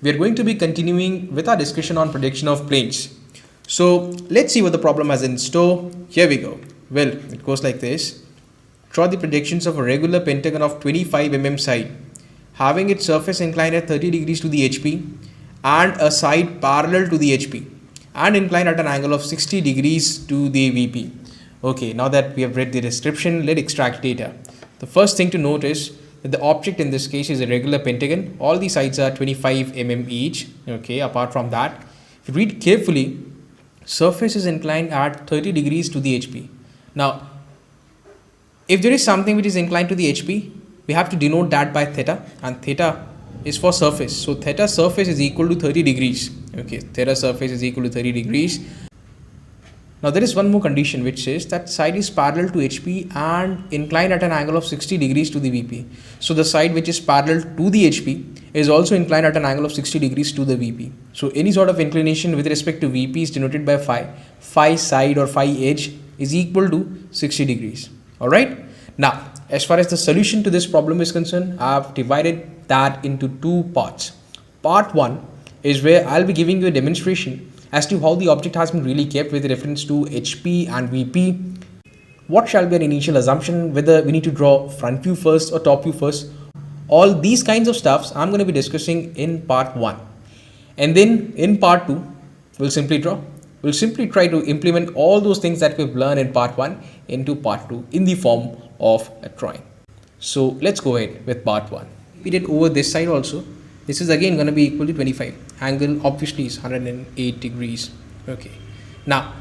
we are going to be continuing with our discussion on projection of planes. So let's see what the problem has in store. Here we go. Well, it goes like this. Draw the projections of a regular pentagon of 25 mm side, having its surface inclined at 30 degrees to the HP and a side parallel to the HP and inclined at an angle of 60 degrees to the VP. Okay, now that we have read the description, let's extract data. The first thing to note is that the object in this case is a regular pentagon. All the sides are 25 mm each. Okay, apart from that, if you read carefully, surface is inclined at 30 degrees to the HP. Now, if there is something which is inclined to the HP, we have to denote that by theta, and theta is for surface. So theta surface is equal to 30 degrees. Okay, theta surface is equal to 30 degrees. Now there is one more condition which says that side is parallel to HP and inclined at an angle of 60 degrees to the VP. So the side which is parallel to the HP is also inclined at an angle of 60 degrees to the VP. So any sort of inclination with respect to VP is denoted by phi. Phi side or phi edge is equal to 60 degrees. Alright. Now as far as the solution to this problem is concerned, I have divided that into two parts. Part 1 is where I'll be giving you a demonstration as to how the object has been really kept with reference to HP and VP. What shall be an initial assumption, whether we need to draw front view first or top view first. All these kinds of stuffs I'm going to be discussing in part 1. And then in part 2, we'll simply try to implement all those things that we've learned in part 1 into part 2 in the form of a drawing. So let's go ahead with part 1. We did over this side also. This is again going to be equal to 25. Angle obviously is 108 degrees. Okay. Now,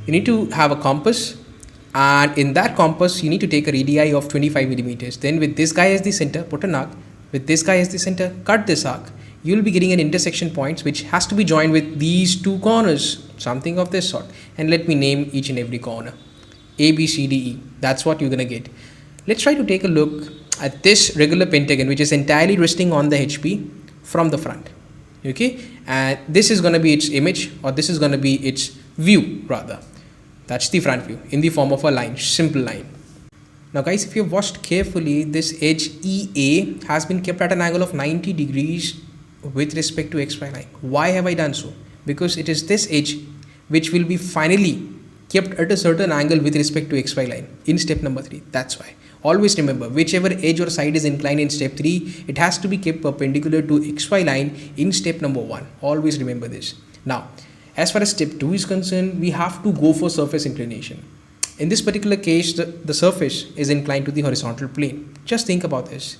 you need to have a compass, and in that compass, you need to take a radii of 25 millimeters. Then with this guy as the center, put an arc. With this guy as the center, cut this arc. You will be getting an intersection point which has to be joined with these two corners, something of this sort. And let me name each and every corner. A, B, C, D, E. That's what you're going to get. Let's try to take a look at this regular pentagon which is entirely resting on the HP from the front. Okay, and this is going to be its image, or this is going to be its view rather. That's the front view in the form of a line, simple line. Now guys, if you've watched carefully, this edge EA has been kept at an angle of 90 degrees with respect to XY line. Why have I done so? Because it is this edge which will be finally kept at a certain angle with respect to XY line in step number 3. That's why. Always remember, whichever edge or side is inclined in step 3, it has to be kept perpendicular to XY line in step number 1. Always remember this. Now, as far as step 2 is concerned, we have to go for surface inclination. In this particular case, the surface is inclined to the horizontal plane. Just think about this.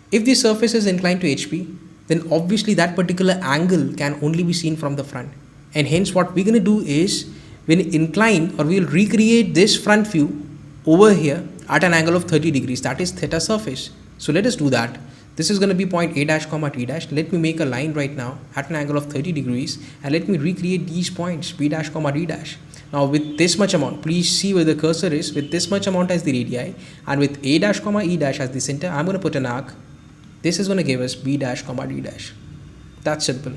If the surface is inclined to HP, then obviously that particular angle can only be seen from the front. And hence what we're going to do is, when incline, or we'll recreate this front view over here at an angle of 30 degrees, that is theta surface. So let us do that. This is going to be point A dash comma T dash. Let me make a line right now at an angle of 30 degrees, and let me recreate these points B dash comma D dash. Now with this much amount, please see where the cursor is. With this much amount as the radii, and with A dash comma E dash as the center, I'm going to put an arc. This is going to give us B dash comma D dash. That's simple.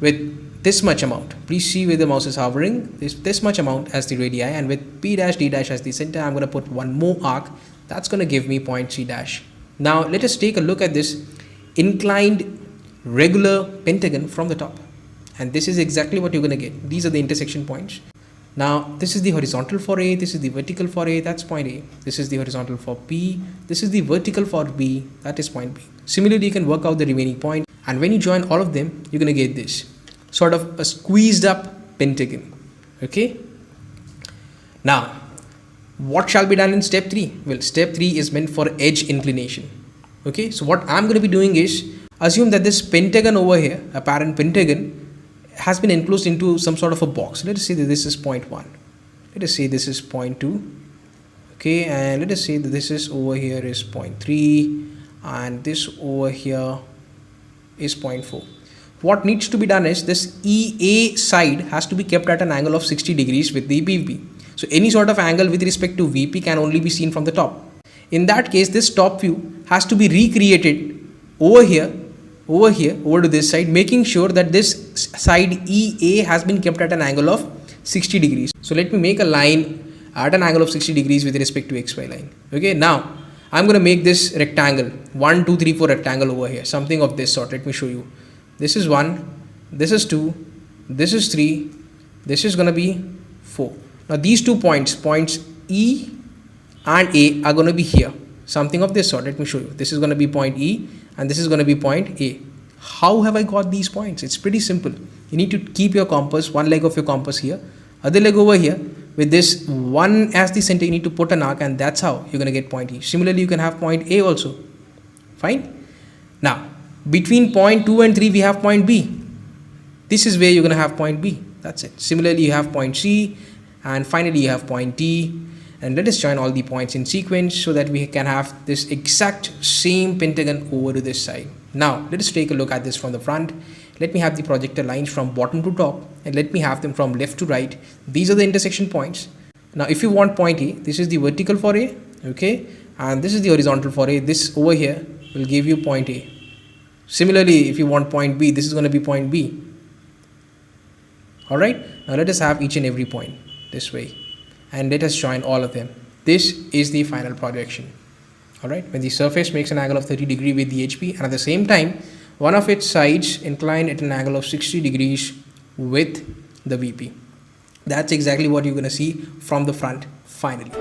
With this much amount, please see where the mouse is hovering, this much amount as the radii, and with P dash D dash as the center, I'm going to put one more arc. That's going to give me point C dash. Now let us take a look at this inclined regular pentagon from the top, and this is exactly what you're going to get. These are the intersection points. Now this is the horizontal for A, this is the vertical for A, that's point A. This is the horizontal for P, this is the vertical for B, that is point B. Similarly, you can work out the remaining point, and when you join all of them, you're going to get this sort of a squeezed up pentagon. Okay. Now, what shall be done in step 3? Well, step 3 is meant for edge inclination. Okay. So what I'm going to be doing is, assume that this pentagon over here, apparent pentagon, has been enclosed into some sort of a box. Let us say that this is point 1. Let us say this is point 2. Okay. And let us say that this is over here is point 3, and this over here is point 4. What needs to be done is, this EA side has to be kept at an angle of 60 degrees with the VP. So any sort of angle with respect to VP can only be seen from the top. In that case, this top view has to be recreated over here, over to this side, making sure that this side EA has been kept at an angle of 60 degrees. So let me make a line at an angle of 60 degrees with respect to XY line. Okay, now I'm going to make this rectangle, 1, 2, 3, 4 rectangle over here, something of this sort. Let me show you. this is 1, this is 2, this is 3, this is going to be 4. Now these 2 points, points E and A, are going to be here, something of this sort. Let me show you. This is going to be point E and this is going to be point A. How have I got these points? It's pretty simple. You need to keep your compass, one leg of your compass here, other leg over here. With this 1 as the center, you need to put an arc, and that's how you're going to get point E. Similarly, you can have point A also. Fine. Now, between point 2 and 3, we have point B. This is where you're going to have point B. That's it. Similarly, you have point C, and finally you have point D. And let us join all the points in sequence so that we can have this exact same pentagon over to this side. Now, let us take a look at this from the front. Let me have the projector lines from bottom to top, and let me have them from left to right. These are the intersection points. Now, if you want point A, this is the vertical for A, okay, and this is the horizontal for A. This over here will give you point A. Similarly, if you want point B, this is going to be point B. Alright, now let us have each and every point this way, and let us join all of them. This is the final projection. Alright, when the surface makes an angle of 30 degrees with the HP, and at the same time one of its sides incline at an angle of 60 degrees with the VP. That's exactly what you're going to see from the front finally.